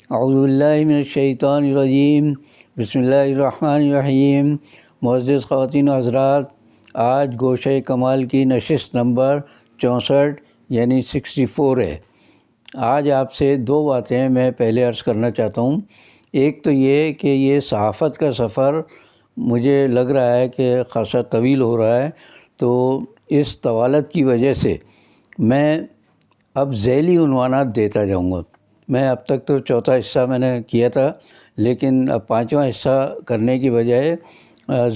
اعوذ باللہ من الشیطان الرجیم، بسم اللہ الرحمن الرحیم۔ معزز خواتین و حضرات، آج گوشہ کمال کی نشست نمبر 64 یعنی 64 ہے۔ آج آپ سے دو باتیں میں پہلے عرض کرنا چاہتا ہوں۔ ایک تو یہ کہ یہ صحافت کا سفر مجھے لگ رہا ہے کہ خاصا طویل ہو رہا ہے، تو اس طوالت کی وجہ سے میں اب ذیلی عنوانات دیتا جاؤں گا۔ میں اب تک تو چوتھا حصہ میں نے کیا تھا، لیکن اب پانچواں حصہ کرنے کی بجائے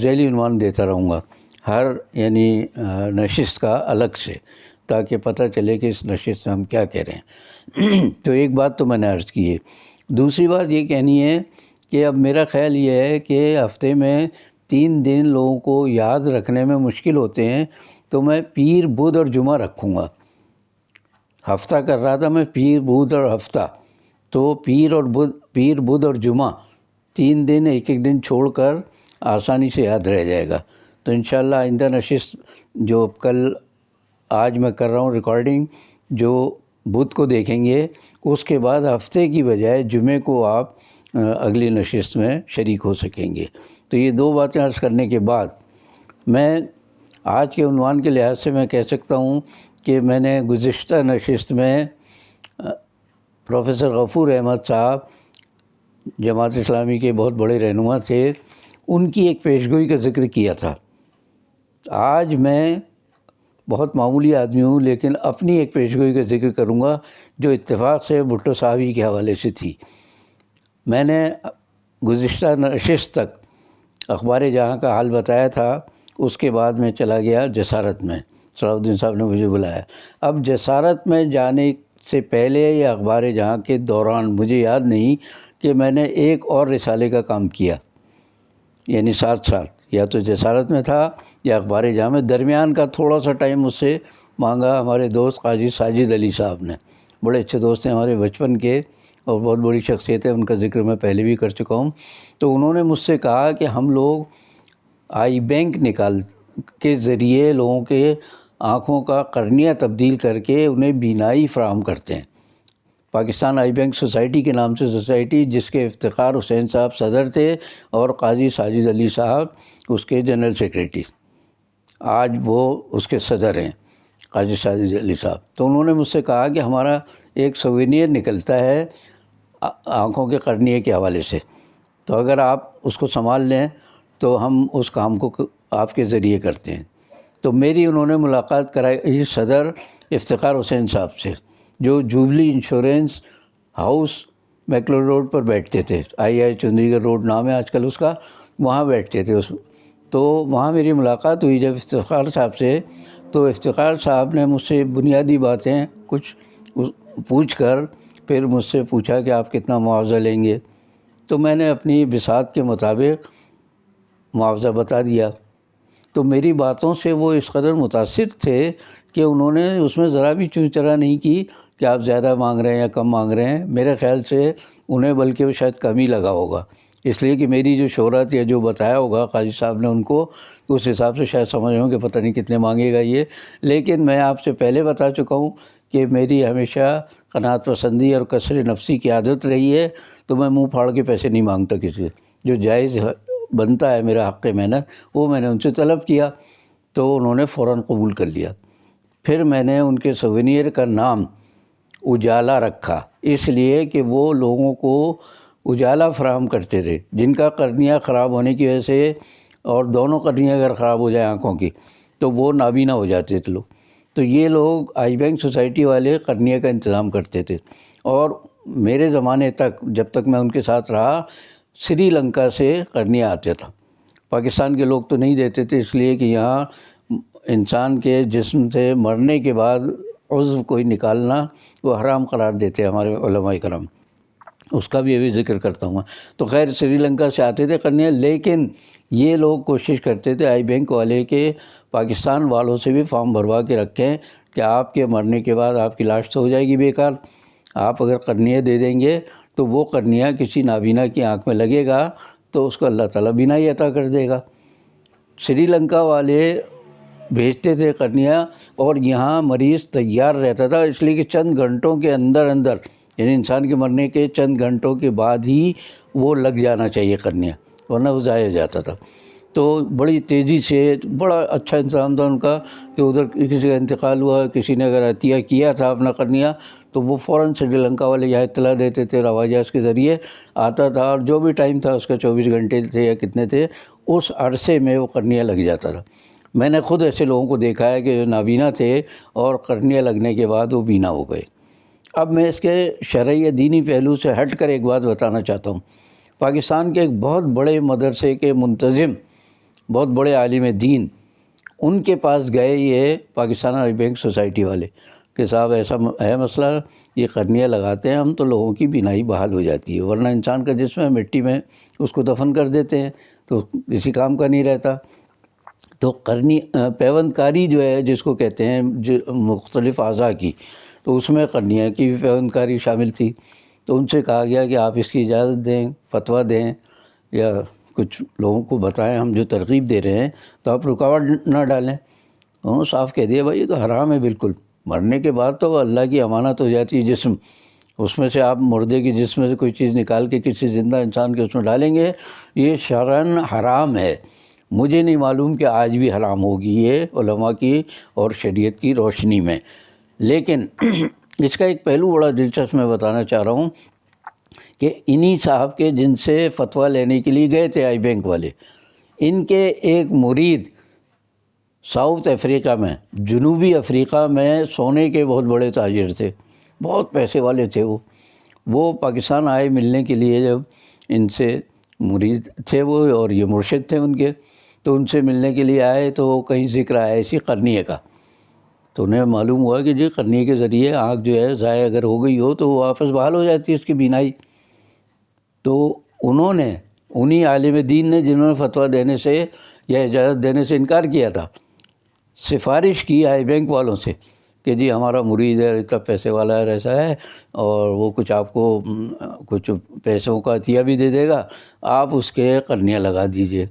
ذیلی عنوان دیتا رہوں گا ہر نشست کا الگ سے، تاکہ پتہ چلے کہ اس نشست میں ہم کیا کہہ رہے ہیں۔ تو ایک بات تو میں نے عرض کی ہے۔ دوسری بات یہ کہنی ہے کہ اب میرا خیال یہ ہے کہ ہفتے میں 3 دن لوگوں کو یاد رکھنے میں مشکل ہوتے ہیں، تو میں پیر، بدھ اور جمعہ رکھوں گا۔ ہفتہ کر رہا تھا میں پیر، بدھ اور ہفتہ، تو پیر، بدھ اور جمعہ 3 دن ایک دن چھوڑ کر آسانی سے یاد رہ جائے گا۔ تو انشاءاللہ آئندہ نشست جو آج میں کر رہا ہوں ریکارڈنگ، جو بدھ کو دیکھیں گے، اس کے بعد ہفتے کی بجائے جمعے کو آپ اگلی نشست میں شریک ہو سکیں گے۔ تو یہ دو باتیں عرض کرنے کے بعد میں آج کے عنوان کے لحاظ سے میں کہہ سکتا ہوں کہ میں نے گزشتہ نشست میں پروفیسر غفور احمد صاحب، جماعت اسلامی کے بہت بڑے رہنما تھے، ان کی ایک پیشگوئی کا ذکر کیا تھا۔ آج میں بہت معمولی آدمی ہوں، لیکن اپنی ایک پیشگوئی کا ذکر کروں گا جو اتفاق سے بھٹو صاحب ہی کے حوالے سے تھی۔ میں نے گزشتہ نشست تک اخبار جہاں کا حال بتایا تھا، اس کے بعد میں چلا گیا جسارت میں، صلاح الدین صاحب نے مجھے بلایا۔ اب جسارت میں جانے سے پہلے یا اخبار جہاں کے دوران مجھے یاد نہیں کہ میں نے ایک اور رسالے کا کام کیا، یعنی 7 سال یا تو جسارت میں تھا یا اخبار جہاں میں۔ درمیان کا تھوڑا سا ٹائم مجھ سے مانگا ہمارے دوست قاضی ساجد علی صاحب نے، بڑے اچھے دوست ہیں ہمارے بچپن کے اور بہت بڑی شخصیت ہے، ان کا ذکر میں پہلے بھی کر چکا ہوں۔ تو انہوں نے مجھ سے کہا کہ ہم لوگ آئی بینک نکال کے ذریعے لوگوں کے آنکھوں کا قرنیہ تبدیل کر کے انہیں بینائی فراہم کرتے ہیں۔ پاکستان آئی بینک سوسائٹی کے نام سے سوسائٹی، جس کے افتخار حسین صاحب صدر تھے اور قاضی ساجد علی صاحب اس کے جنرل سیکریٹری، آج وہ اس کے صدر ہیں، قاضی ساجد علی صاحب۔ تو انہوں نے مجھ سے کہا کہ ہمارا ایک سوینیر نکلتا ہے آنکھوں کے قرنیے کے حوالے سے، تو اگر آپ اس کو سنبھال لیں تو ہم اس کام کو آپ کے ذریعے کرتے ہیں۔ تو میری انہوں نے ملاقات کرائی صدر افتخار حسین صاحب سے، جو جوبلی انشورنس ہاؤس میکلو روڈ پر بیٹھتے تھے، چندری گڑھ روڈ نام ہے آج کل اس کا، وہاں بیٹھتے تھے تو وہاں میری ملاقات ہوئی جب افتخار صاحب سے۔ تو افتخار صاحب نے مجھ سے بنیادی باتیں کچھ پوچھ کر پھر مجھ سے پوچھا کہ آپ کتنا معاوضہ لیں گے، تو میں نے اپنی بساط کے مطابق معاوضہ بتا دیا۔ تو میری باتوں سے وہ اس قدر متاثر تھے کہ انہوں نے اس میں ذرا بھی چون چرا نہیں کی کہ آپ زیادہ مانگ رہے ہیں یا کم مانگ رہے ہیں۔ میرے خیال سے انہیں بلکہ وہ شاید کم ہی لگا ہوگا، اس لیے کہ میری جو شہرت یا جو بتایا ہوگا قاضی صاحب نے ان کو، تو اس حساب سے شاید سمجھ رہے ہوں کہ پتہ نہیں کتنے مانگے گا یہ۔ لیکن میں آپ سے پہلے بتا چکا ہوں کہ میری ہمیشہ قناعت پسندی اور کسر نفسی کی عادت رہی ہے، تو میں منہ پھاڑ کے پیسے نہیں مانگتا کسی سے۔ جو جائز بنتا ہے میرا حق محنت، وہ میں نے ان سے طلب کیا، تو انہوں نے فوراً قبول کر لیا۔ پھر میں نے ان کے سوینیر کا نام اجالا رکھا، اس لیے کہ وہ لوگوں کو اجالا فراہم کرتے تھے جن کا قرنیہ خراب ہونے کی وجہ سے، اور دونوں قرنیہ اگر خراب ہو جائے آنکھوں کی تو وہ نابینا ہو جاتے تھے لوگ۔ تو یہ لوگ آئی بینک سوسائٹی والے قرنیہ کا انتظام کرتے تھے، اور میرے زمانے تک جب تک میں ان کے ساتھ رہا، سری لنکا سے قرنیہ آتا تھا۔ پاکستان کے لوگ تو نہیں دیتے تھے، اس لیے کہ یہاں انسان کے جسم سے مرنے کے بعد عضو کوئی نکالنا وہ حرام قرار دیتے ہمارے علماء کرام، اس کا بھی ابھی ذکر کرتا ہوں۔ تو خیر سری لنکا سے آتے تھے قرنیہ، لیکن یہ لوگ کوشش کرتے تھے آئی بینک والے کہ پاکستان والوں سے بھی فارم بھروا کے رکھیں کہ آپ کے مرنے کے بعد آپ کی لاش تو ہو جائے گی بیکار، آپ اگر قرنیہ دے دیں گے تو وہ قرنیہ کسی نابینا کی آنکھ میں لگے گا تو اس کو اللہ تعالیٰ بینائی عطا کر دے گا۔ سری لنکا والے بھیجتے تھے قرنیہ، اور یہاں مریض تیار رہتا تھا، اس لیے کہ چند گھنٹوں کے اندر یعنی انسان کے مرنے کے چند گھنٹوں کے بعد ہی وہ لگ جانا چاہیے کرنیا، ورنہ وہ ضائع ہو جاتا تھا۔ تو بڑی تیزی سے، بڑا اچھا انتظام تھا ان کا کہ ادھر کسی کا انتقال ہوا، کسی نے اگر عطیہ کیا تھا اپنا کرنیا تو وہ فوراً سری لنکا والے یہاں اطلاع دیتے تھے، ہوائی جہاز کے ذریعے آتا تھا، اور جو بھی ٹائم تھا اس کا 24 گھنٹے تھے یا کتنے تھے، اس عرصے میں وہ کرنیا لگ جاتا تھا۔ میں نے خود ایسے لوگوں کو دیکھا ہے کہ جو نابینا تھے اور کرنیا لگنے کے بعد وہ بینا ہو گئے۔ اب میں اس کے شرعی یا دینی پہلو سے ہٹ کر ایک بات بتانا چاہتا ہوں۔ پاکستان کے ایک بہت بڑے مدرسے کے منتظم، بہت بڑے عالم دین، ان کے پاس گئے یہ پاکستان آئی بینک سوسائٹی والے کہ صاحب ایسا ہے مسئلہ، یہ کرنیا لگاتے ہیں ہم تو لوگوں کی بینائی بحال ہو جاتی ہے، ورنہ انسان کا جسم ہے مٹی میں اس کو دفن کر دیتے ہیں تو کسی کام کا نہیں رہتا۔ تو پیوند کاری جو ہے جس کو کہتے ہیں مختلف اعضاء کی، تو اس میں کرنیا کی بھی پیوند کاری شامل تھی۔ تو ان سے کہا گیا کہ آپ اس کی اجازت دیں، فتویٰ دیں یا کچھ لوگوں کو بتائیں، ہم جو ترغیب دے رہے ہیں تو آپ رکاوٹ نہ ڈالیں۔ انہوں نے صاف کہہ دیا بھائی یہ تو حرام ہے بالکل، مرنے کے بعد تو اللہ کی امانت ہو جاتی ہے جسم، اس میں سے آپ مردے کی جسم میں سے کوئی چیز نکال کے کسی زندہ انسان کے اس میں ڈالیں گے، یہ شرعاً حرام ہے۔ مجھے نہیں معلوم کہ آج بھی حرام ہوگی یہ علماء کی اور شریعت کی روشنی میں۔ لیکن اس کا ایک پہلو بڑا دلچسپ میں بتانا چاہ رہا ہوں کہ انہی صاحب کے جن سے فتویٰ لینے کے لیے گئے تھے آئی بینک والے، ان کے ایک مرید ساؤتھ افریقہ میں، جنوبی افریقہ میں سونے کے بہت بڑے تاجر تھے، بہت پیسے والے تھے وہ پاکستان آئے ملنے کے لیے، جب ان سے مرید تھے وہ اور یہ مرشد تھے ان کے، تو ان سے ملنے کے لیے آئے تو کہیں ذکر آیا اسی کرنیے کا، تو انہیں معلوم ہوا کہ جی کرنیے کے ذریعے آنکھ جو ہے ضائع اگر ہو گئی ہو تو وہ واپس بحال ہو جاتی ہے اس کی بینائی۔ تو انہوں نے، انہی عالم دین نے جنہوں نے فتویٰ دینے سے یا اجازت دینے سے انکار کیا تھا، سفارش کی آئی بینک والوں سے کہ جی ہمارا مرید ہے، اتنا پیسے والا ہے، ایسا ہے، اور وہ کچھ آپ کو کچھ پیسوں کا عطیہ بھی دے دے گا، آپ اس کے کرنیا لگا دیجئے۔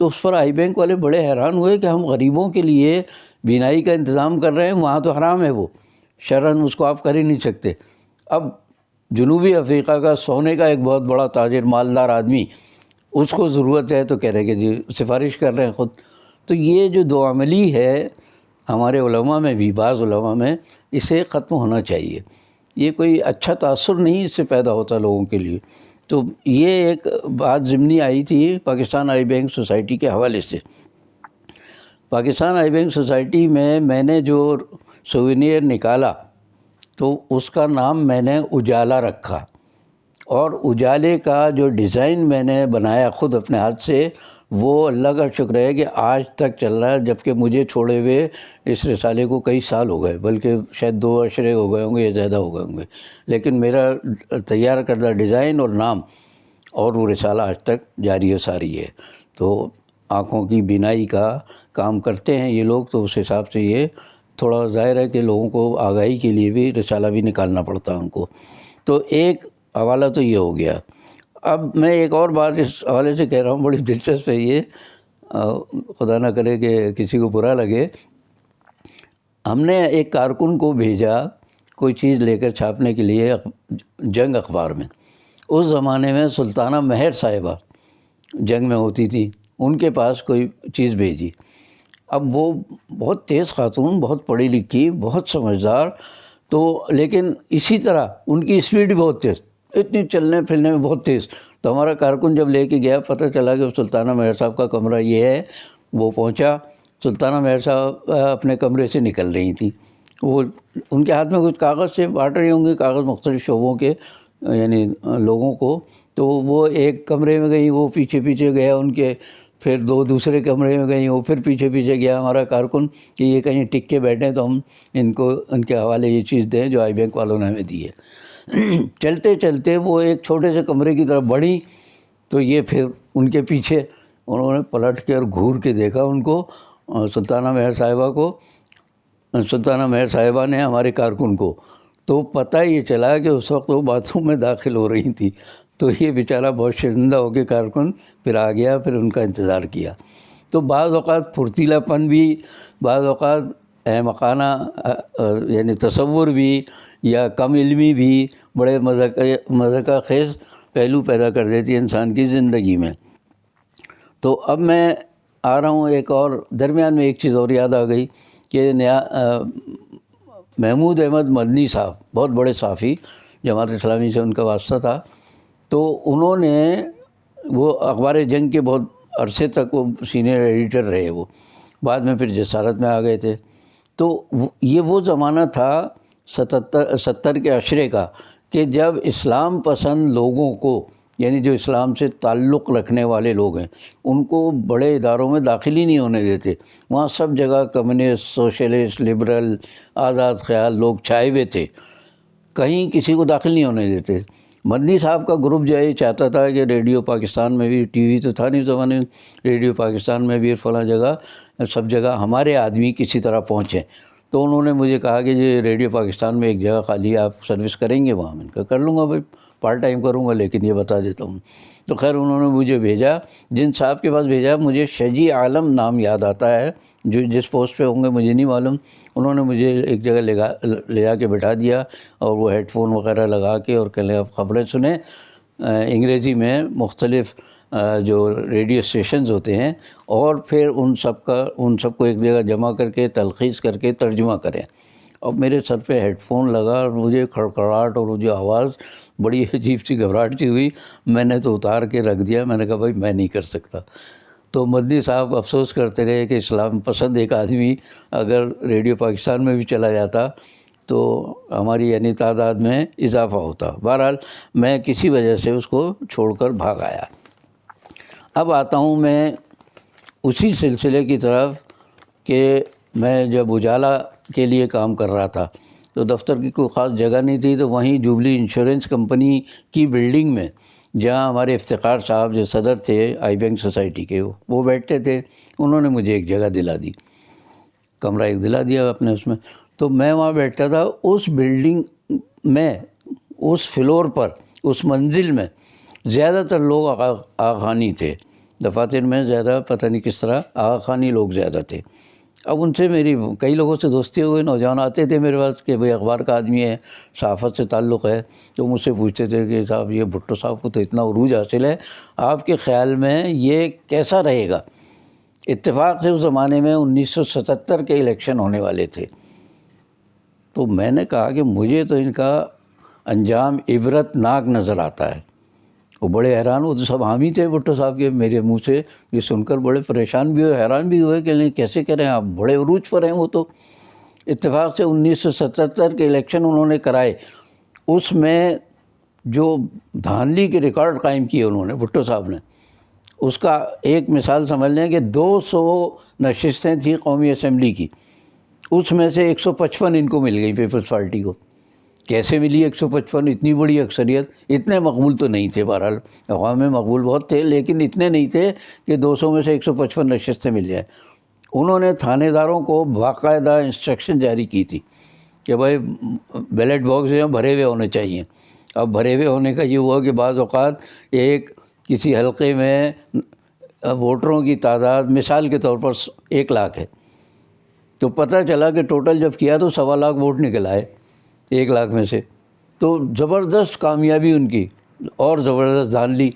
تو اس پر آئی بینک والے بڑے حیران ہوئے کہ ہم غریبوں کے لیے بینائی کا انتظام کر رہے ہیں، وہاں تو حرام ہے، وہ شرعاً اس کو آپ کر ہی نہیں سکتے۔ اب جنوبی افریقہ کا سونے کا ایک بہت بڑا تاجر، مالدار آدمی، اس کو ضرورت ہے تو کہہ رہے کہ جی سفارش کر رہے ہیں خود۔ تو یہ جو دو عملی ہے ہمارے علماء میں بھی، بعض علماء میں، اسے ختم ہونا چاہیے۔ یہ کوئی اچھا تاثر نہیں اس سے پیدا ہوتا لوگوں کے لیے۔ تو یہ ایک بات ضمنی آئی تھی پاکستان آئی بینک سوسائٹی کے حوالے سے۔ پاکستان آئی بینک سوسائٹی میں نے جو سووینیر نکالا تو اس کا نام میں نے اجالا رکھا، اور اجالے کا جو ڈیزائن میں نے بنایا خود اپنے ہاتھ سے، وہ اللہ کا شکر ہے کہ آج تک چل رہا ہے، جبکہ مجھے چھوڑے ہوئے اس رسالے کو کئی سال ہو گئے، بلکہ شاید 2 عشرے ہو گئے ہوں گے یا زیادہ ہو گئے ہوں گے، لیکن میرا تیار کردہ ڈیزائن اور نام اور وہ رسالہ آج تک جاری و ساری ہے۔ تو آنکھوں کی بینائی کا کام کرتے ہیں یہ لوگ، تو اس حساب سے یہ تھوڑا ظاہر ہے کہ لوگوں کو آگاہی کے لیے بھی رسالہ بھی نکالنا پڑتا ہے ان کو۔ تو ایک حوالہ تو یہ ہو گیا۔ اب میں ایک اور بات اس حوالے سے کہہ رہا ہوں، بڑی دلچسپ ہے یہ، خدا نہ کرے کہ کسی کو برا لگے۔ ہم نے ایک کارکن کو بھیجا کوئی چیز لے کر چھاپنے کے لیے جنگ اخبار میں۔ اس زمانے میں سلطانہ مہر صاحبہ جنگ میں ہوتی تھی، ان کے پاس کوئی چیز بھیجی۔ اب وہ بہت تیز خاتون، بہت پڑھی لکھی، بہت سمجھدار، تو لیکن اسی طرح ان کی اسپیڈ بھی بہت تیز، اتنی چلنے پھرنے میں بہت تیز۔ تو ہمارا کارکن جب لے کے گیا، پتہ چلا کہ سلطانہ مہر صاحب کا کمرہ یہ ہے۔ وہ پہنچا، سلطانہ مہر صاحب اپنے کمرے سے نکل رہی تھیں، وہ ان کے ہاتھ میں کچھ کاغذ سے بانٹ رہی ہوں گے، کاغذ مختلف شعبوں کے یعنی لوگوں کو۔ تو وہ ایک کمرے میں گئی، وہ پیچھے پیچھے گیا ان کے، پھر 2 دوسرے کمرے میں گئی، وہ پھر پیچھے پیچھے گیا ہمارا کارکن کہ یہ کہیں ٹک کے بیٹھیں تو ہم ان کو ان کے حوالے یہ چیز دیں جو آئی بینک والوں نے ہمیں دی ہے۔ چلتے چلتے وہ ایک چھوٹے سے کمرے کی طرف بڑھی، تو یہ پھر ان کے پیچھے، انہوں نے پلٹ کے اور گھور کے دیکھا ان کو، سلطانہ مہر صاحبہ کو، سلطانہ مہر صاحبہ نے ہمارے کارکن کو۔ تو پتہ یہ چلا کہ اس وقت وہ باتھ روم میں داخل ہو رہی تھی۔ تو یہ بیچارہ بہت شرمندہ ہو کے کارکن پھر آ گیا، پھر ان کا انتظار کیا۔ تو بعض اوقات پھرتیلا پن بھی، بعض اوقات احمقانہ یعنی تصور بھی یا کم علمی بھی بڑے مزہ کا خیز پہلو پیدا کر دیتی ہے انسان کی زندگی میں۔ تو اب میں آ رہا ہوں ایک اور درمیان میں ایک چیز اور یاد آ گئی کہ محمود احمد مدنی صاحب بہت بڑے صحافی، جماعت اسلامی سے ان کا واسطہ تھا، تو انہوں نے وہ اخبار جنگ کے بہت عرصے تک وہ سینئر ایڈیٹر رہے، وہ بعد میں پھر جسارت میں آ گئے تھے۔ تو یہ وہ زمانہ تھا 70 کے عشرے کا کہ جب اسلام پسند لوگوں کو، یعنی جو اسلام سے تعلق رکھنے والے لوگ ہیں، ان کو بڑے اداروں میں داخل ہی نہیں ہونے دیتے۔ وہاں سب جگہ کمیونسٹ، سوشلسٹ، لبرل، آزاد خیال لوگ چھائے ہوئے تھے، کہیں کسی کو داخل نہیں ہونے دیتے۔ مدنی صاحب کا گروپ جو ہے یہ چاہتا تھا کہ ریڈیو پاکستان میں بھی، ٹی وی تو تھا نہیں زمانے میں، ریڈیو پاکستان میں بھی فلاں جگہ سب جگہ ہمارے آدمی کسی طرح پہنچیں۔ تو انہوں نے مجھے کہا کہ یہ ریڈیو پاکستان میں ایک جگہ خالی ہے، آپ سروس کریں گے وہاں؟ میں نے کہا کر لوں گا بھائی، پارٹ ٹائم کروں گا، لیکن یہ بتا دیتا ہوں۔ تو خیر انہوں نے مجھے بھیجا، جن صاحب کے پاس بھیجا مجھے شجی عالم نام یاد آتا ہے، جو جس پوسٹ پہ ہوں گے مجھے نہیں معلوم۔ انہوں نے مجھے ایک جگہ لے جا کے بٹھا دیا اور وہ ہیڈ فون وغیرہ لگا کے اور کہنے اب خبریں سنیں انگریزی میں، مختلف جو ریڈیو اسٹیشنز ہوتے ہیں، اور پھر ان سب کو ایک جگہ جمع کر کے تلخیص کر کے ترجمہ کریں۔ اب میرے سر پہ ہیڈ فون لگا اور مجھے کھڑکھڑاہٹ اور وہ جو آواز بڑی عجیب سی گھبراہٹ سی ہوئی، میں نے تو اتار کے رکھ دیا، میں نے کہا بھائی میں نہیں کر سکتا۔ تو مدنی صاحب افسوس کرتے رہے کہ اسلام پسند ایک آدمی اگر ریڈیو پاکستان میں بھی چلا جاتا تو ہماری یعنی تعداد میں اضافہ ہوتا۔ بہرحال میں کسی وجہ سے اس کو چھوڑ کر بھاگ آیا۔ اب آتا ہوں میں اسی سلسلے کی طرف کہ میں جب اجالا کے لیے کام کر رہا تھا تو دفتر کی کوئی خاص جگہ نہیں تھی، تو وہیں جوبلی انشورنس کمپنی کی بلڈنگ میں جہاں ہمارے افتخار صاحب جو صدر تھے آئی بینک سوسائٹی کے وہ بیٹھتے تھے، انہوں نے مجھے ایک جگہ دلا دی، کمرہ ایک دلا دیا اپنے اس میں۔ تو میں وہاں بیٹھتا تھا اس بلڈنگ میں، اس فلور پر، اس منزل میں زیادہ تر لوگ آغا خانی تھے، دفاتر میں زیادہ پتہ نہیں کس طرح آغا خانی لوگ زیادہ تھے۔ اب ان سے میری کئی لوگوں سے دوستی ہو گئی، نوجوان آتے تھے میرے پاس کہ بھئی اخبار کا آدمی ہے، صحافت سے تعلق ہے، تو مجھ سے پوچھتے تھے کہ صاحب یہ بھٹو صاحب کو تو اتنا عروج حاصل ہے، آپ کے خیال میں یہ کیسا رہے گا؟ اتفاق سے اس زمانے میں 1977 کے الیکشن ہونے والے تھے۔ تو میں نے کہا کہ مجھے تو ان کا انجام عبرت ناک نظر آتا ہے۔ وہ بڑے حیران، وہ تو سب حامی تھے بھٹو صاحب کے، میرے منہ سے یہ سن کر بڑے پریشان بھی ہوئے، حیران بھی ہوئے کہ کیسے کہہ رہے ہیں آپ، بڑے عروج پر ہیں وہ تو۔ اتفاق سے 1977 کے الیکشن انہوں نے کرائے، اس میں جو دھاندلی کے ریکارڈ قائم کیے انہوں نے، بھٹو صاحب نے، اس کا ایک مثال سمجھ لیں کہ 200 نشستیں تھیں قومی اسمبلی کی، اس میں سے 155 ان کو مل گئی پیپلز پارٹی کو۔ کیسے ملی 155؟ اتنی بڑی اکثریت، اتنے مقبول تو نہیں تھے، بہرحال عوام میں مقبول بہت تھے لیکن اتنے نہیں تھے کہ 200 میں سے 155 نشستیں مل جائیں۔ انہوں نے تھانے داروں کو باقاعدہ انسٹرکشن جاری کی تھی کہ بھائی بیلٹ باکس جو ہیں بھرے ہوئے ہونے چاہیے۔ اب بھرے ہوئے ہونے کا یہ ہوا کہ بعض اوقات ایک کسی حلقے میں ووٹروں کی تعداد مثال کے طور پر 1 لاکھ ہے، تو پتہ چلا کہ ٹوٹل جب کیا تو 1.25 لاکھ ووٹ نکل آئے 1 لاکھ میں سے۔ تو زبردست کامیابی ان کی اور زبردست دھاندلی۔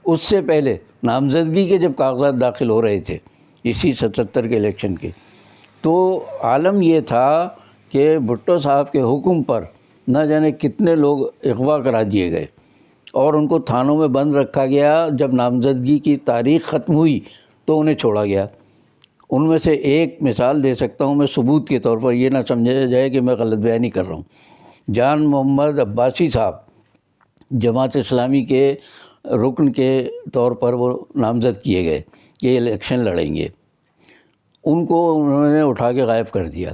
اس سے پہلے نامزدگی کے جب کاغذات داخل ہو رہے تھے اسی 77 کے الیکشن کے، تو عالم یہ تھا کہ بھٹو صاحب کے حکم پر نہ جانے کتنے لوگ اغوا کرا دیے گئے اور ان کو تھانوں میں بند رکھا گیا۔ جب نامزدگی کی تاریخ ختم ہوئی تو انہیں چھوڑا گیا۔ ان میں سے ایک مثال دے سکتا ہوں میں ثبوت کے طور پر، یہ نہ سمجھا جائے کہ میں غلط بیانی کر رہا ہوں۔ جان محمد عباسی صاحب جماعت اسلامی کے رکن کے طور پر وہ نامزد کیے گئے کہ یہ الیکشن لڑیں گے، ان کو انہوں نے اٹھا کے غائب کر دیا،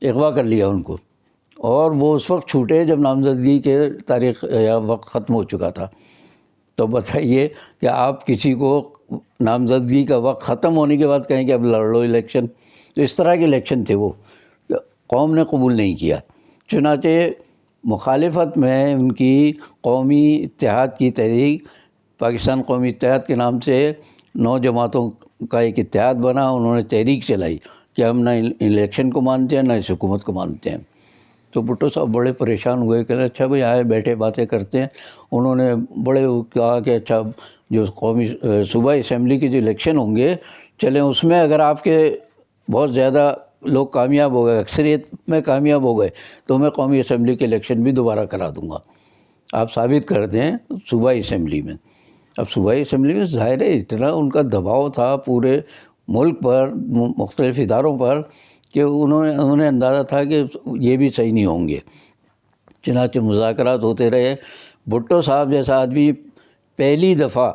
اغوا کر لیا ان کو، اور وہ اس وقت چھوٹے جب نامزدگی کے تاریخ یا وقت ختم ہو چکا تھا۔ تو بتائیے کہ آپ کسی کو نامزدگی کا وقت ختم ہونے کے بعد کہیں کہ اب لڑ لو الیکشن؟ تو اس طرح کے الیکشن تھے وہ، قوم نے قبول نہیں کیا۔ چنانچہ مخالفت میں ان کی قومی اتحاد کی تحریک، پاکستان قومی اتحاد کے نام سے 9 جماعتوں کا ایک اتحاد بنا، انہوں نے تحریک چلائی کہ ہم نہ الیکشن کو مانتے ہیں نہ اس حکومت کو مانتے ہیں۔ تو بھٹو صاحب بڑے پریشان ہوئے کہ اچھا بھائی آئے بیٹھے باتیں کرتے ہیں. انہوں نے بڑے کہا کہ اچھا جو قومی صوبائی اسمبلی کے جو الیکشن ہوں گے چلیں اس میں اگر آپ کے بہت زیادہ لوگ کامیاب ہو گئے, اکثریت میں کامیاب ہو گئے, تو میں قومی اسمبلی کے الیکشن بھی دوبارہ کرا دوں گا. آپ ثابت کر دیں صوبائی اسمبلی میں. اب صوبائی اسمبلی میں ظاہر ہے اتنا ان کا دباؤ تھا پورے ملک پر, مختلف اداروں پر, کہ انہوں نے اندازہ تھا کہ یہ بھی صحیح نہیں ہوں گے. چنانچہ مذاکرات ہوتے رہے. بھٹو صاحب جیسا آدمی پہلی دفعہ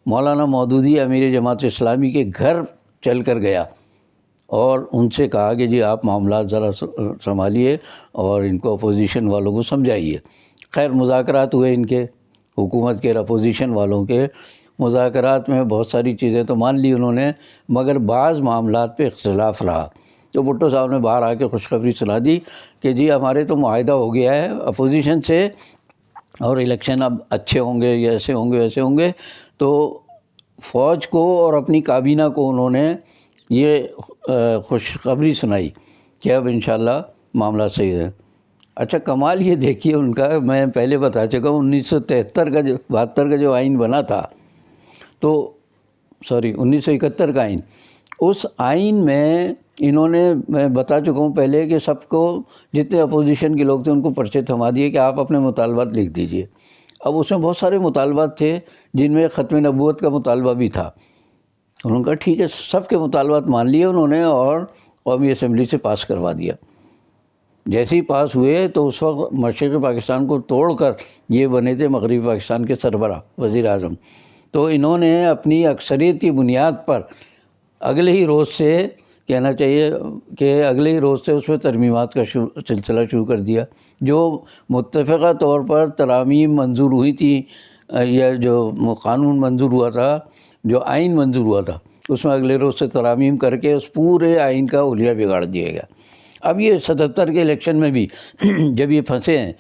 مولانا مودودی امیر جماعت اسلامی کے گھر چل کر گیا اور ان سے کہا کہ جی آپ معاملات ذرا سنبھالیے اور ان کو اپوزیشن والوں کو سمجھائیے. خیر مذاکرات ہوئے ان کے, حکومت کے اور اپوزیشن والوں کے. مذاکرات میں بہت ساری چیزیں تو مان لی انہوں نے, مگر بعض معاملات پہ اختلاف رہا. تو بھٹو صاحب نے باہر آ کے خوشخبری سنا دی کہ جی ہمارے تو معاہدہ ہو گیا ہے اپوزیشن سے, اور الیکشن اب اچھے ہوں گے, یہ ایسے ہوں گے ویسے ہوں گے. تو فوج کو اور اپنی کابینہ کو انہوں نے یہ خوشخبری سنائی کہ اب انشاءاللہ معاملہ صحیح ہے. اچھا کمال یہ دیکھیے ان کا, میں پہلے بتا چکا ہوں 72 کا جو آئین بنا تھا, تو 1971 کا آئین, اس آئین میں انہوں نے, میں بتا چکا ہوں پہلے کہ سب کو جتنے اپوزیشن کے لوگ تھے ان کو پرچے تھما دیے کہ آپ اپنے مطالبات لکھ دیجئے. اب اس میں بہت سارے مطالبات تھے جن میں ختم نبوت کا مطالبہ بھی تھا. انہوں نے کہا ٹھیک ہے, سب کے مطالبات مان لیے انہوں نے اور قومی اسمبلی سے پاس کروا دیا. جیسے ہی پاس ہوئے تو اس وقت مشرقی پاکستان کو توڑ کر یہ بنے تھے مغربی پاکستان کے سربراہ وزیر اعظم. تو انہوں نے اپنی اکثریت کی بنیاد پر اگلے ہی روز سے, کہنا چاہیے کہ اگلے ہی روز سے اس میں ترمیمات کا سلسلہ شروع کر دیا. جو متفقہ طور پر ترامیم منظور ہوئی تھی, یا جو قانون منظور ہوا تھا, جو آئین منظور ہوا تھا, اس میں اگلے روز سے ترامیم کر کے اس پورے آئین کا حلیہ بگاڑ دیا گیا. اب یہ 77 کے الیکشن میں بھی جب یہ پھنسے ہیں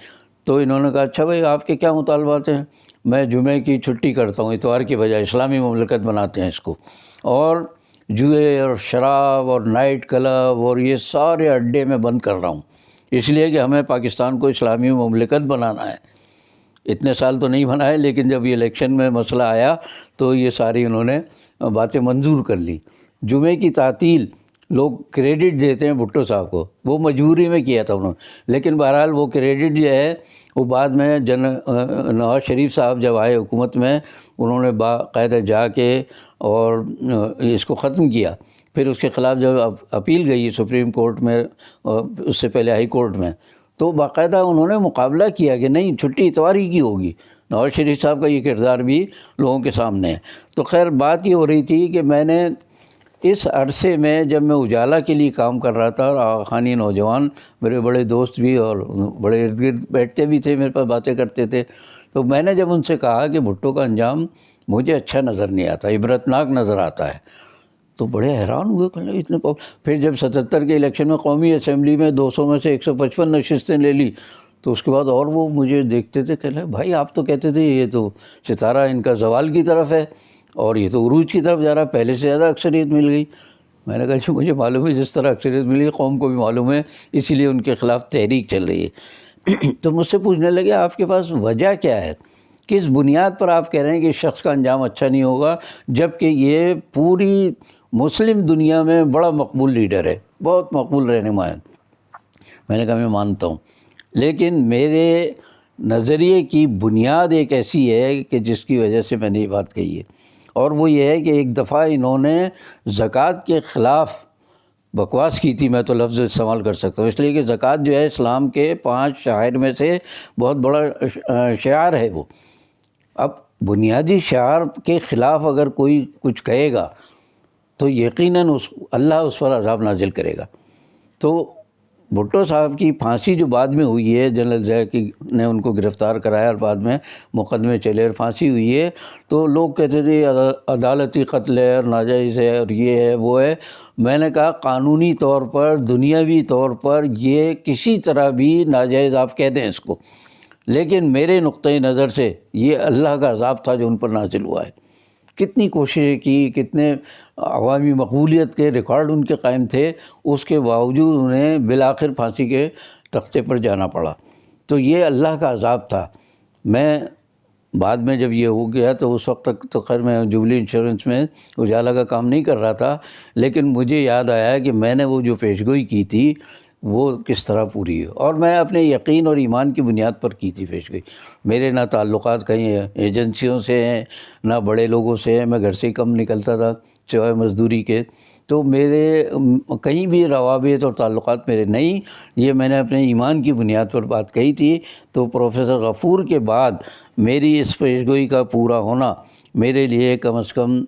تو انہوں نے کہا اچھا بھائی آپ کے کیا مطالبات ہیں؟ میں جمعے کی چھٹی کرتا ہوں, اتوار کی بجائے اسلامی مملکت بناتے ہیں اس کو, اور جوئے اور شراب اور نائٹ کلب اور یہ سارے اڈے میں بند کر رہا ہوں, اس لیے کہ ہمیں پاکستان کو اسلامی مملکت بنانا ہے. اتنے سال تو نہیں بنائے, لیکن جب یہ الیکشن میں مسئلہ آیا تو یہ ساری انہوں نے باتیں منظور کر لی. جمعے کی تعطیل لوگ کریڈٹ دیتے ہیں بھٹو صاحب کو, وہ مجبوری میں کیا تھا انہوں نے, لیکن بہرحال وہ کریڈٹ جو ہے وہ بعد میں نواز شریف صاحب جب آئے حکومت میں, انہوں نے باقاعدہ جا کے اور اس کو ختم کیا. پھر اس کے خلاف جب اپیل گئی سپریم کورٹ میں, اس سے پہلے ہائی کورٹ میں, تو باقاعدہ انہوں نے مقابلہ کیا کہ نہیں چھٹی اتوار ہی کی ہوگی. نواز شریف صاحب کا یہ کردار بھی لوگوں کے سامنے ہے. تو خیر بات یہ ہو رہی تھی کہ میں نے اس عرصے میں جب میں اجالا کے لیے کام کر رہا تھا, اور آغا خانی نوجوان میرے بڑے دوست بھی اور بڑے ارد گرد بیٹھتے بھی تھے, میرے پاس باتیں کرتے تھے, تو میں نے جب ان سے کہا کہ بھٹو کا انجام مجھے اچھا نظر نہیں آتا, عبرتناک نظر آتا ہے, تو بڑے حیران ہوئے کہ اتنے. پھر جب 77 کے الیکشن میں قومی اسمبلی میں 200 میں سے 155 نشستیں لے لی, تو اس کے بعد اور وہ مجھے دیکھتے تھے کہ بھائی آپ تو کہتے تھے یہ تو ستارہ ان کا زوال کی طرف ہے اور یہ تو عروج کی طرف جا رہا ہے, پہلے سے زیادہ اکثریت مل گئی. میں نے کہا کہ مجھے معلوم ہے جس طرح اکثریت ملی قوم کو بھی معلوم ہے, اسی لیے ان کے خلاف تحریک چل رہی ہے. تو مجھ سے پوچھنے لگے آپ کے پاس وجہ کیا ہے, کس بنیاد پر آپ کہہ رہے ہیں کہ اس شخص کا انجام اچھا نہیں ہوگا, جب کہ یہ پوری مسلم دنیا میں بڑا مقبول لیڈر ہے, بہت مقبول رہنما ہے. میں نے کہا میں مانتا ہوں, لیکن میرے نظریے کی بنیاد ایک ایسی ہے کہ جس کی وجہ سے میں نے یہ بات کہی ہے, اور وہ یہ ہے کہ ایک دفعہ انہوں نے زکوٰۃ کے خلاف بکواس کی تھی, میں تو لفظ استعمال کر سکتا ہوں, اس لیے کہ زکوٰۃ جو ہے اسلام کے 5 شعائر میں سے بہت بڑا شعار ہے وہ. اب بنیادی شعار کے خلاف اگر کوئی کچھ کہے گا تو یقیناً اللہ اس پر عذاب نازل کرے گا. تو بھٹو صاحب کی پھانسی جو بعد میں ہوئی ہے, جنرل ضیاء کی نے ان کو گرفتار کرایا اور بعد میں مقدمے چلے اور پھانسی ہوئی ہے, تو لوگ کہتے تھے عدالتی قتل ہے اور ناجائز ہے اور یہ ہے وہ ہے. میں نے کہا قانونی طور پر, دنیاوی طور پر یہ کسی طرح بھی ناجائز آپ کہہ دیں اس کو, لیکن میرے نقطۂ نظر سے یہ اللہ کا عذاب تھا جو ان پر نازل ہوا ہے. کتنی کوششیں کی, کتنے عوامی مقبولیت کے ریکارڈ ان کے قائم تھے, اس کے باوجود انہیں بالآخر پھانسی کے تختے پر جانا پڑا۔ تو یہ اللہ کا عذاب تھا۔ میں بعد میں جب یہ ہو گیا تو اس وقت تک تو خیر میں جوبلی انشورنس میں اجالا کا کام نہیں کر رہا تھا، لیکن مجھے یاد آیا کہ میں نے وہ جو پیشگوئی کی تھی وہ کس طرح پوری ہے، اور میں اپنے یقین اور ایمان کی بنیاد پر کی تھی پیشگوئی۔ میرے نہ تعلقات کہیں ایجنسیوں سے ہیں نہ بڑے لوگوں سے ہیں، میں گھر سے ہی کم نکلتا تھا سوائے مزدوری کے، تو میرے کہیں بھی روابط اور تعلقات میرے نہیں، یہ میں نے اپنے ایمان کی بنیاد پر بات کہی تھی۔ تو پروفیسر غفور کے بعد میری اس پیشگوئی کا پورا ہونا میرے لیے کم از کم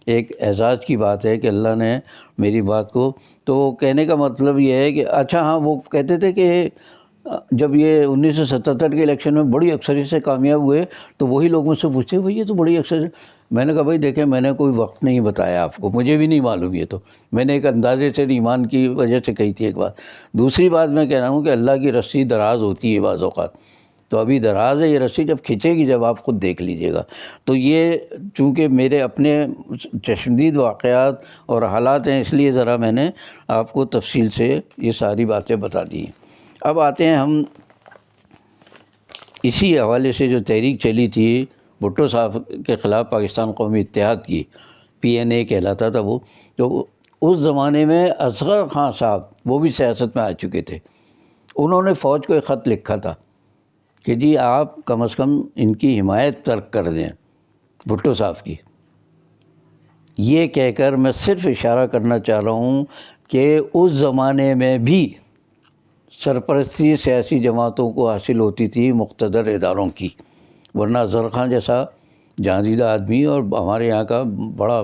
ایک اعزاز کی بات ہے کہ اللہ نے میری بات کو، تو کہنے کا مطلب یہ ہے کہ اچھا ہاں، وہ کہتے تھے کہ جب یہ 1977 کے الیکشن میں بڑی اکثریت سے کامیاب ہوئے تو وہی لوگ مجھ سے پوچھتے بھائی یہ تو بڑی اکثریت، میں نے کہا بھائی دیکھیں میں نے کوئی وقت نہیں بتایا آپ کو، مجھے بھی نہیں معلوم، یہ تو میں نے ایک اندازے سے ایمان کی وجہ سے کہی تھی ایک بات۔ دوسری بات میں کہہ رہا ہوں کہ اللہ کی رسی دراز ہوتی ہے بعض اوقات، تو ابھی دراز ہے یہ رسی، جب کھنچے گی جب آپ خود دیکھ لیجئے گا۔ تو یہ چونکہ میرے اپنے چشمدید واقعات اور حالات ہیں، اس لیے ذرا میں نے آپ کو تفصیل سے یہ ساری باتیں بتا دی ہیں۔ اب آتے ہیں ہم اسی حوالے سے جو تحریک چلی تھی بھٹو صاحب کے خلاف پاکستان قومی اتحاد کی، PNA کہلاتا تھا وہ، تو اس زمانے میں اصغر خان صاحب وہ بھی سیاست میں آ چکے تھے، انہوں نے فوج کو ایک خط لکھا تھا کہ جی آپ کم از کم ان کی حمایت ترک کر دیں بھٹو صاحب کی۔ یہ کہہ کر میں صرف اشارہ کرنا چاہ رہا ہوں کہ اس زمانے میں بھی سرپرستی سیاسی جماعتوں کو حاصل ہوتی تھی مقتدر اداروں کی، ورنہ اظہر خان جیسا جہاندیدہ آدمی اور ہمارے یہاں کا بڑا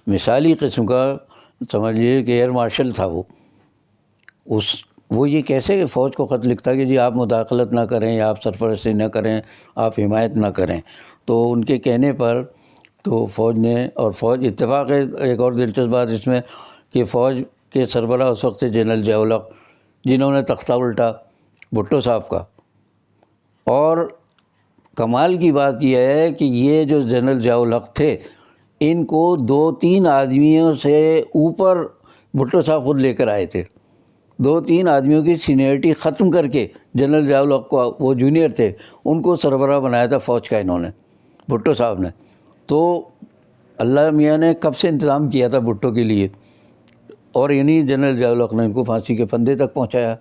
مثالی قسم کا سمجھ لیجیے کہ ایئر مارشل تھا وہ یہ کیسے فوج کو خط لکھتا کہ جی آپ مداخلت نہ کریں یا آپ سرپرستی نہ کریں، آپ حمایت نہ کریں۔ تو ان کے کہنے پر تو فوج نے، اور فوج اتفاق ہے ایک اور دلچسپ بات اس میں کہ فوج کے سربراہ اس وقت جنرل ضیاء الحق، جنہوں نے تختہ الٹا بھٹو صاحب کا، اور کمال کی بات یہ ہے کہ یہ جو جنرل ضیاء الحق تھے ان کو 2-3 آدمیوں سے اوپر بھٹو صاحب خود لے کر آئے تھے، 2-3 آدمیوں کی سینئرٹی ختم کر کے جنرل ضیاء الحق کو، وہ جونیئر تھے، ان کو سربراہ بنایا تھا فوج کا انہوں نے، بھٹو صاحب نے۔ تو اللہ میاں نے کب سے انتظام کیا تھا بھٹو کے لیے، اور یعنی جنرل ضیاء الحق نے ان کو پھانسی کے پھندے تک پہنچایا۔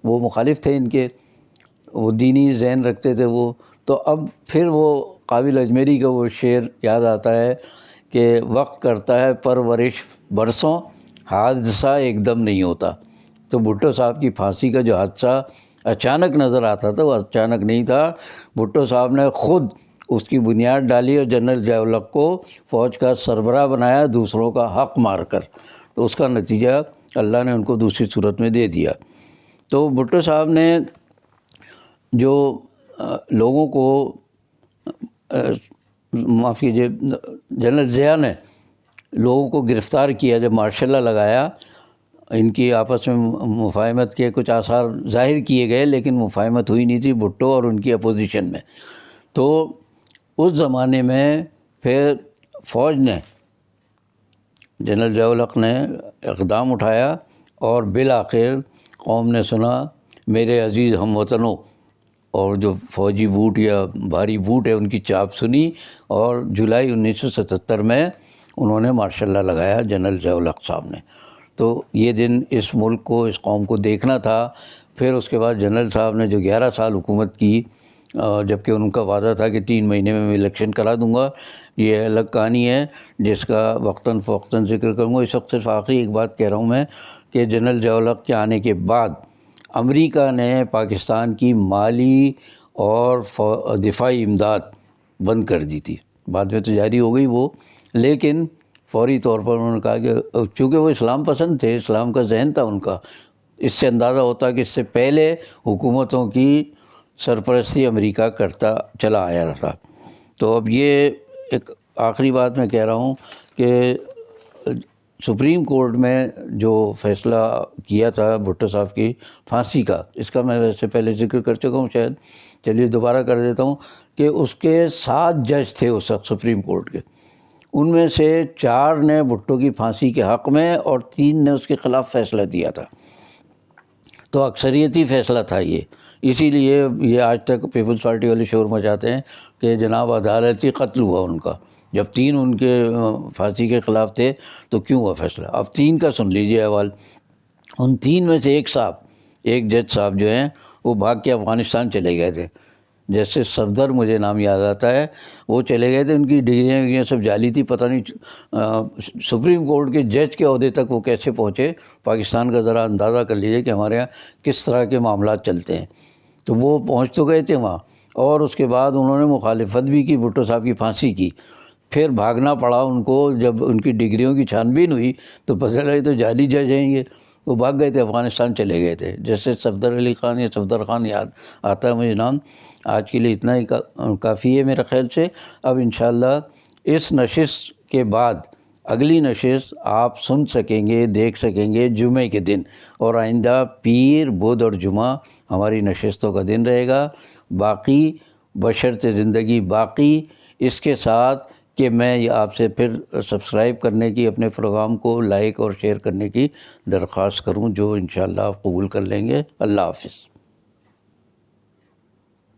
وہ مخالف تھے ان کے، وہ دینی ذہن رکھتے تھے وہ۔ تو اب پھر وہ قابل اجمیری کا وہ شعر یاد آتا ہے کہ وقت کرتا ہے پرورش برسوں، حادثہ ایک دم نہیں ہوتا۔ تو بھٹو صاحب کی پھانسی کا جو حادثہ اچانک نظر آتا تھا وہ اچانک نہیں تھا، بھٹو صاحب نے خود اس کی بنیاد ڈالی اور جنرل ضیاء الحق کو فوج کا سربراہ بنایا دوسروں کا حق مار کر، تو اس کا نتیجہ اللہ نے ان کو دوسری صورت میں دے دیا۔ تو بھٹو صاحب نے جو لوگوں کو معاف کیجیے، جنرل ضیاء نے لوگوں کو گرفتار کیا، جب مارشل لا لگایا، ان کی آپس میں مفاہمت کے کچھ آثار ظاہر کیے گئے لیکن مفاہمت ہوئی نہیں تھی بھٹو اور ان کی اپوزیشن میں۔ تو اس زمانے میں پھر فوج نے، جنرل ضیاء الحق نے اقدام اٹھایا اور بالآخر قوم نے سنا، میرے عزیز ہم وطنوں، اور جو فوجی بوٹ یا بھاری بوٹ ہے ان کی چاپ سنی، اور جولائی 1977 میں انہوں نے مارشل لا لگایا جنرل ضیاء الحق صاحب نے۔ تو یہ دن اس ملک کو، اس قوم کو دیکھنا تھا۔ پھر اس کے بعد جنرل صاحب نے جو 11 سال حکومت کی، جبکہ ان کا وعدہ تھا کہ 3 مہینے میں الیکشن کرا دوں گا، یہ الگ کہانی ہے جس کا وقتاً فوقتاً ذکر کروں گا۔ اس وقت صرف آخری ایک بات کہہ رہا ہوں میں کہ جنرل ضیاء الحق کے آنے کے بعد امریکہ نے پاکستان کی مالی اور دفاعی امداد بند کر دی تھی، بعد میں تو جاری ہو گئی وہ، لیکن فوری طور پر انہوں نے کہا کہ چونکہ وہ اسلام پسند تھے، اسلام کا ذہن تھا ان کا، اس سے اندازہ ہوتا کہ اس سے پہلے حکومتوں کی سرپرستی امریکہ کرتا چلا آیا رہا۔ تو اب یہ ایک آخری بات میں کہہ رہا ہوں کہ سپریم کورٹ میں جو فیصلہ کیا تھا بھٹو صاحب کی پھانسی کا، اس کا میں ویسے پہلے ذکر کر چکا ہوں، شاید چلیے دوبارہ کر دیتا ہوں کہ اس کے 7 جج تھے اس وقت سپریم کورٹ کے، ان میں سے 4 نے بھٹو کی پھانسی کے حق میں اور 3 نے اس کے خلاف فیصلہ دیا تھا۔ تو اکثریتی فیصلہ تھا یہ، اسی لیے یہ آج تک پیپلز پارٹی والے شور مچاتے ہیں کہ جناب عدالتی قتل ہوا ان کا، جب 3 ان کے پھانسی کے خلاف تھے تو کیوں ہوا فیصلہ؟ اب 3 کا سن لیجئے احوال۔ ان 3 میں سے ایک جج صاحب جو ہیں وہ بھاگ کے افغانستان چلے گئے تھے، جیسے صفدر مجھے نام یاد آتا ہے، وہ چلے گئے تھے، ان کی ڈگریاں سب جعلی تھی، پتہ نہیں سپریم کورٹ کے جج کے عہدے تک وہ کیسے پہنچے پاکستان کا ذرا اندازہ کر لیجئے کہ ہمارے یہاں کس طرح کے معاملات چلتے ہیں۔ تو وہ پہنچ تو گئے تھے وہاں، اور اس کے بعد انہوں نے مخالفت بھی کی، بھٹو صاحب کی پھانسی کی، پھر بھاگنا پڑا ان کو۔ جب ان کی ڈگریوں کی چھان بین ہوئی تو پتہ چلا یہ تو جعلی جج ہیں، یہ وہ بھاگ گئے تھے، افغانستان چلے گئے تھے، جیسے صفدر علی خان یا صفدر خان یاد آتا ہے مجھے نام۔ آج کے لیے اتنا ہی کافی ہے میرے خیال سے۔ اب انشاءاللہ اس نشست کے بعد اگلی نشست آپ سن سکیں گے، دیکھ سکیں گے جمعے کے دن، اور آئندہ پیر، بدھ اور جمعہ ہماری نشستوں کا دن رہے گا باقی، بشرط زندگی باقی۔ اس کے ساتھ کہ میں آپ سے پھر سبسکرائب کرنے کی، اپنے پروگرام کو لائک اور شیئر کرنے کی درخواست کروں، جو انشاءاللہ آپ قبول کر لیں گے۔ اللہ حافظ۔